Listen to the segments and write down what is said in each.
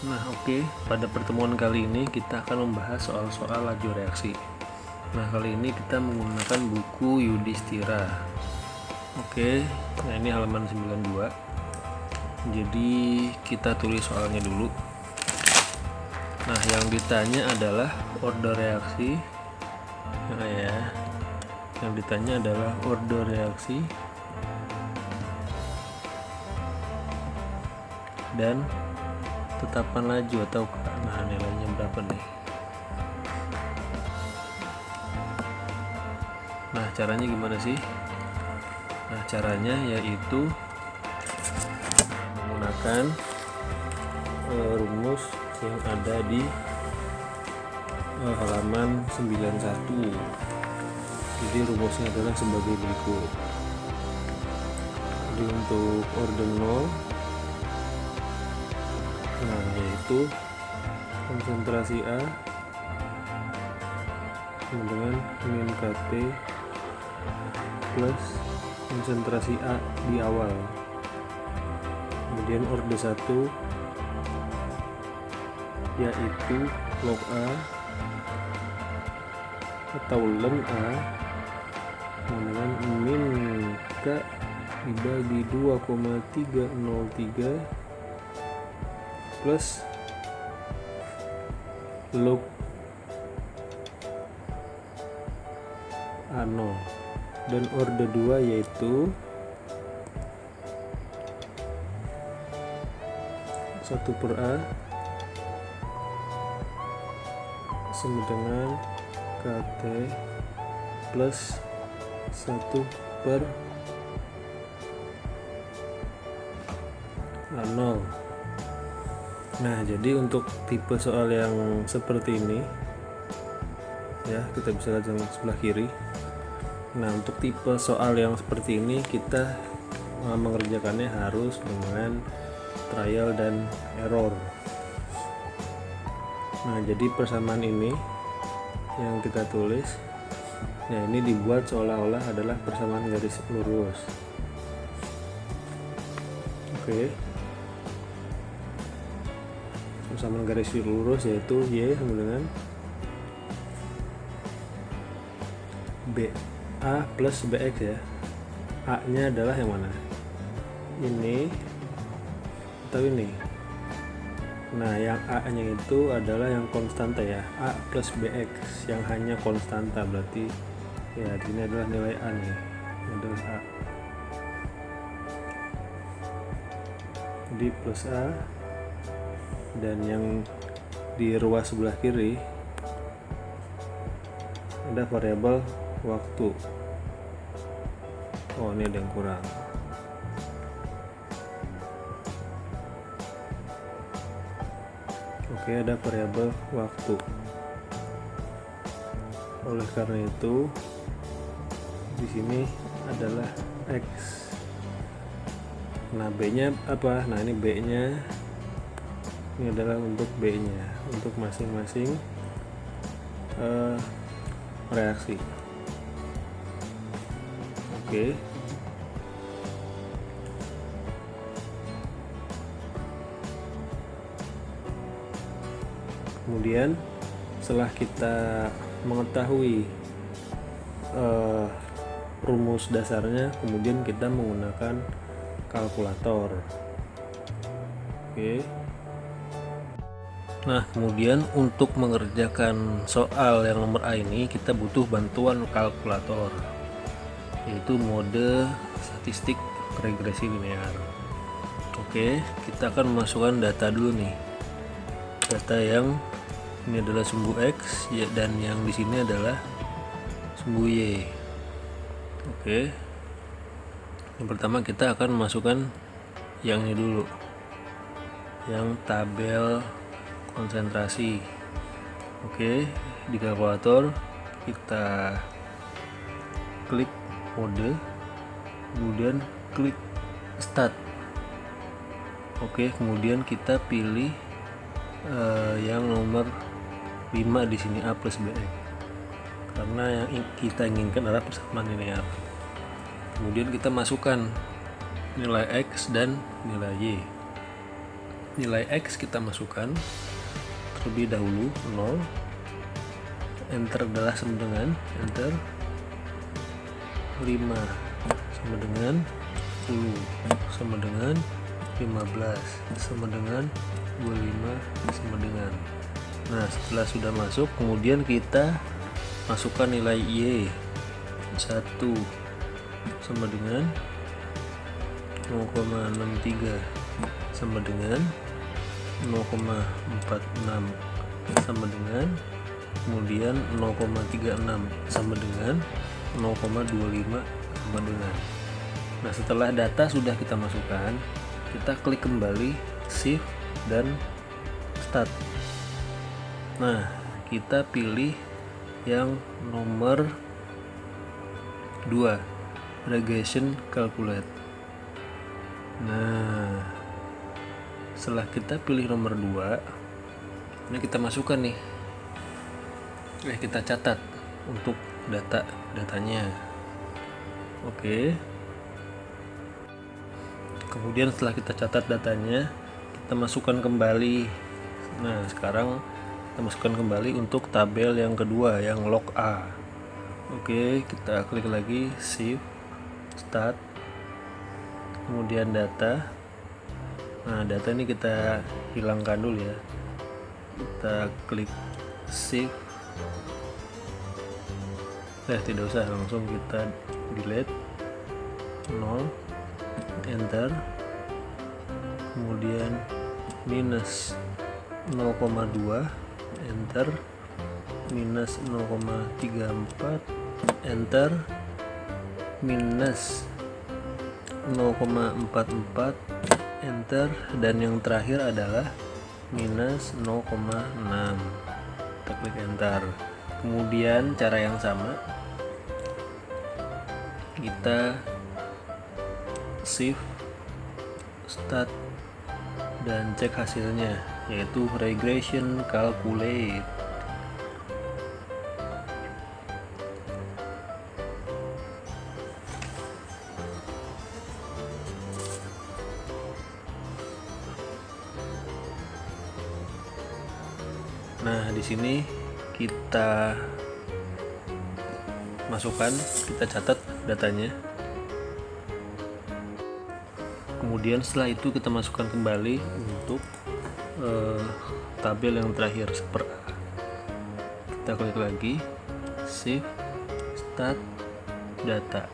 Nah, oke. Pada pertemuan kali ini kita akan membahas soal-soal laju reaksi. Nah, kali ini kita menggunakan buku Yudhistira. Oke, nah ini halaman 92. Jadi kita tulis soalnya dulu. Nah, yang ditanya adalah order reaksi. Nah, ya. Yang ditanya adalah order reaksi dan tetapan laju atau nah nilainya berapa nih. Nah, caranya gimana sih? Nah, caranya yaitu menggunakan rumus yang ada di halaman 91. Jadi rumusnya adalah sebagai berikut. Jadi untuk order 0, nah yaitu konsentrasi A sama dengan min KT plus konsentrasi A di awal. Kemudian orde 1 yaitu log A atau ln A dengan min K dibagi 2,303 plus log A0, dan orde 2 yaitu 1/A sama dengan KT plus 1/A0. Nah, jadi untuk tipe soal yang seperti ini ya, kita bisa lihat yang sebelah kiri. Nah, untuk tipe soal yang seperti ini kita mengerjakannya harus dengan trial dan error. Nah, jadi persamaan ini yang kita tulis, nah ini dibuat seolah-olah adalah persamaan garis lurus. Oke, persamaan garis lurus yaitu Y sama dengan BA plus BX ya. A nya adalah yang mana? Ini atau ini? Nah, yang A nya itu adalah yang konstanta ya, A plus BX yang hanya konstanta, berarti ya ini adalah nilai A nih, ini adalah A. Jadi plus A, dan yang di ruas sebelah kiri ada variabel waktu. Oh, ini ada yang kurang. Oke, ada variabel waktu. Oleh karena itu di sini adalah X. Nah, B-nya apa? Nah, ini B-nya. Ini adalah untuk B-nya, untuk masing-masing reaksi. Oke. Kemudian setelah kita mengetahui rumus dasarnya, kemudian kita menggunakan kalkulator. Oke. Nah, kemudian untuk mengerjakan soal yang nomor A ini kita butuh bantuan kalkulator, yaitu mode statistik regresi linear. Oke, kita akan memasukkan data dulu nih. Data yang ini adalah sumbu X ya, dan yang di sini adalah sumbu Y. Oke. Yang pertama kita akan memasukkan yang ini dulu, yang tabel konsentrasi. Oke, di kalkulator kita klik mode, kemudian klik start. Oke, kemudian kita pilih yang nomor 5 di sini, A plus BX, karena yang kita inginkan adalah persamaan linear. Kemudian kita masukkan nilai X dan nilai Y. nilai X kita masukkan terlebih dahulu 0, enter adalah sama dengan enter 5 sama dengan 10 sama dengan 15 sama dengan 25 sama dengan. Nah, setelah sudah masuk, kemudian kita masukkan nilai Y 1 sama dengan 0,63 sama dengan 0,46 sama dengan, kemudian 0,36 sama dengan 0,25 sama dengan. Nah, setelah data sudah kita masukkan, kita klik kembali shift dan start. Nah, kita pilih yang nomor 2, regression calculate. Nah, setelah kita pilih nomor 2, ini kita masukkan nih, kita catat untuk datanya. Oke, kemudian setelah kita catat datanya, kita masukkan kembali. Nah, sekarang kita masukkan kembali untuk tabel yang kedua, yang log A. Oke, kita klik lagi shift start, kemudian data. Nah, data ini kita hilangkan dulu ya, kita klik shift, tidak usah, langsung kita delete 0, enter, kemudian minus 0,2, enter, minus 0,34, enter, minus 0,44, enter, dan yang terakhir adalah minus 0,6. Kita klik enter. Kemudian cara yang sama, kita shift start dan cek hasilnya, yaitu regression calculate. Nah, di sini kita masukkan, kita catat datanya. Kemudian setelah itu kita masukkan kembali untuk tabel yang terakhir, super A. Kita klik lagi shift start data,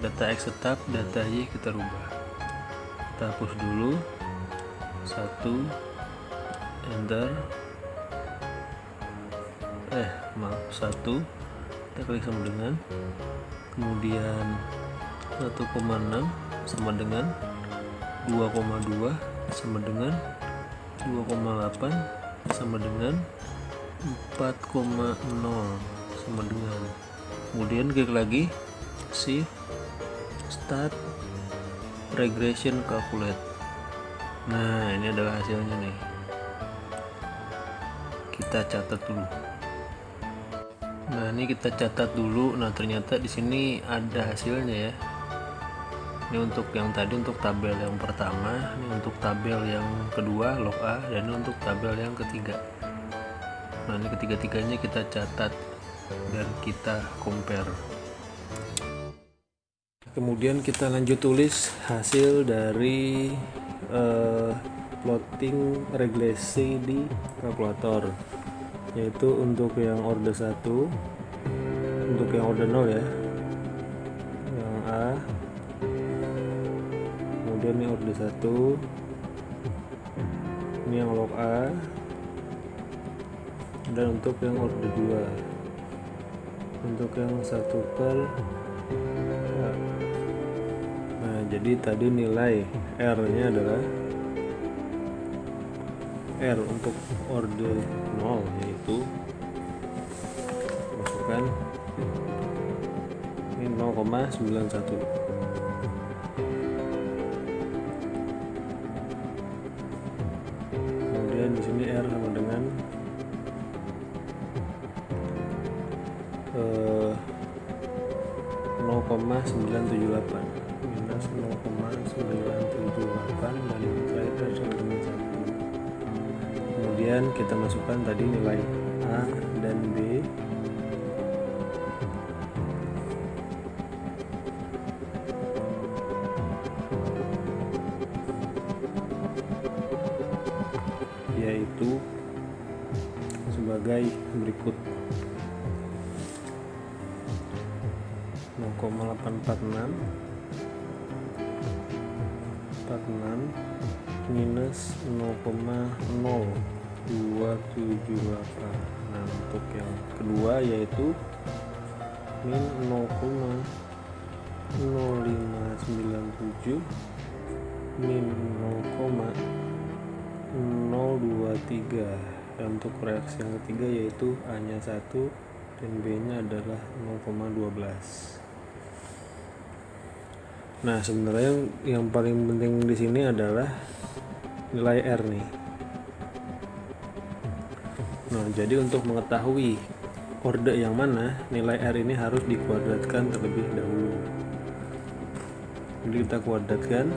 data X tetap, data Y kita rubah. Kita hapus dulu 1, enter, 1, kita klik sama dengan, kemudian 1,6 sama dengan 2,2 sama dengan 2,8 sama dengan 4,0 sama dengan, kemudian klik lagi shift start regression calculate. Nah, ini adalah hasilnya nih, kita catat dulu. Nah, ini kita catat dulu. Nah, ternyata di sini ada hasilnya ya. Ini untuk yang tadi, untuk tabel yang pertama, ini untuk tabel yang kedua log A, dan ini untuk tabel yang ketiga. Nah, ini ketiga-tiganya kita catat dan kita compare. Kemudian kita lanjut tulis hasil dari plotting regresi di kalkulator, yaitu untuk yang order 1, untuk yang order 0 ya, yang A, kemudian ini order 1, ini yang log A, dan untuk yang order 2, untuk yang 1/A. Nah, jadi tadi nilai R nya adalah R untuk order 0, yaitu masukkan ini 0,91. Kemudian di sini R sama dengan 0,978 minus 0,978, dan yang terakhir kita masukkan tadi nilai A dan B. Yaitu sebagai berikut: 0,846 minus 0,0278. Nah, untuk yang kedua yaitu min 0,0597 min 0,023. Dan untuk reaksi yang ketiga yaitu A nya 1 dan B nya adalah 0,12. Nah, sebenarnya yang paling penting di sini adalah nilai R nih. Nah, jadi untuk mengetahui orde yang mana, nilai R ini harus dikuadratkan terlebih dahulu. Jadi kita kuadratkan.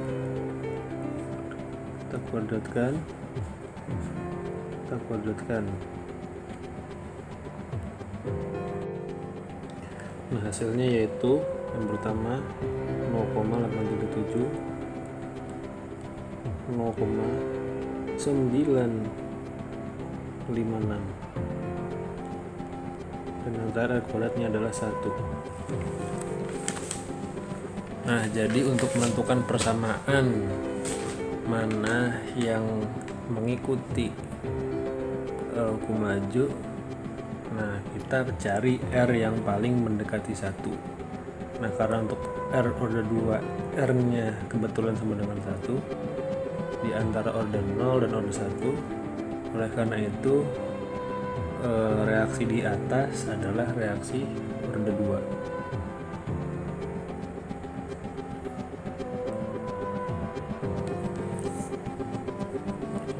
Nah, hasilnya yaitu yang pertama 0,837, 0,956, dan antara kuadratnya adalah 1. Nah, jadi untuk menentukan persamaan mana yang mengikuti hukum laju, nah kita cari R yang paling mendekati 1. Nah, karena untuk R order 2 R nya kebetulan sama dengan 1 di antara order 0 dan order 1, oleh karena itu reaksi di atas adalah reaksi order 2.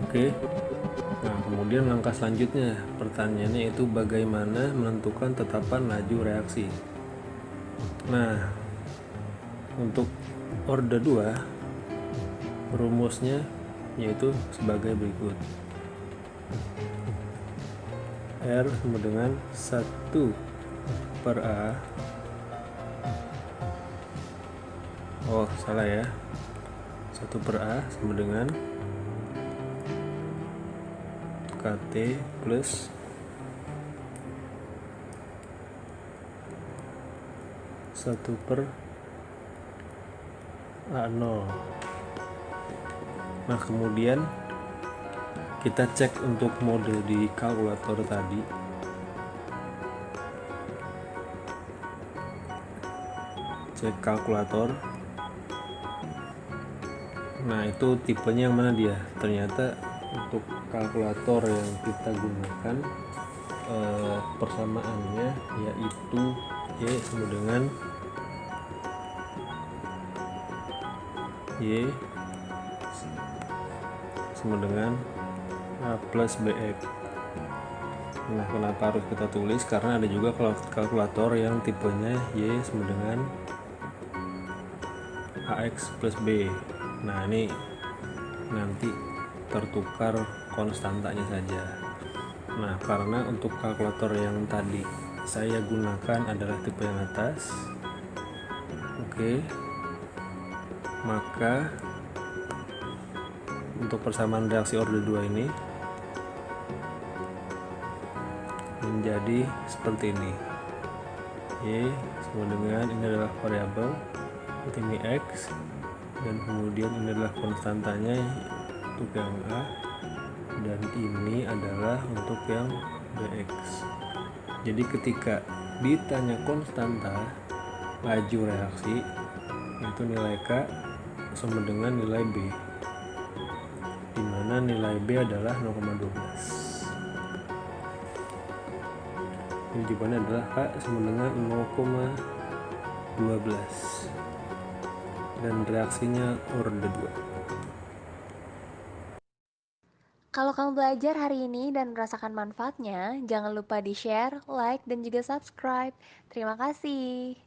Oke. Nah, kemudian langkah selanjutnya pertanyaannya itu bagaimana menentukan tetapan laju reaksi. Nah, untuk order 2 rumusnya yaitu sebagai berikut: R sama dengan 1 per A. Oh, salah ya. 1 per A sama dengan KT plus 1 per A0. Nah, kemudian kita cek untuk mode di kalkulator tadi. Cek kalkulator. Nah, itu tipenya yang mana dia? Ternyata untuk kalkulator yang kita gunakan persamaannya yaitu Y sama dengan Y sama dengan A plus BX. Nah, kenapa harus kita tulis? Karena ada juga kalkulator yang tipenya Y sama dengan AX plus B. Nah, ini nanti tertukar konstantanya saja. Nah, karena untuk kalkulator yang tadi saya gunakan adalah tipe yang atas, oke, maka untuk persamaan reaksi order 2 ini menjadi seperti ini. Y sama dengan, ini adalah variabel, ini X, dan kemudian ini adalah konstantanya untuk yang A, dan ini adalah untuk yang BX. Jadi ketika ditanya konstanta laju reaksi, itu nilai K sama dengan nilai B, di mana nilai B adalah 0,12. Ini jawabannya adalah K sama dengan 0,12 dan reaksinya order 2. Kalau kamu belajar hari ini dan merasakan manfaatnya, jangan lupa di-share, like, dan juga subscribe. Terima kasih.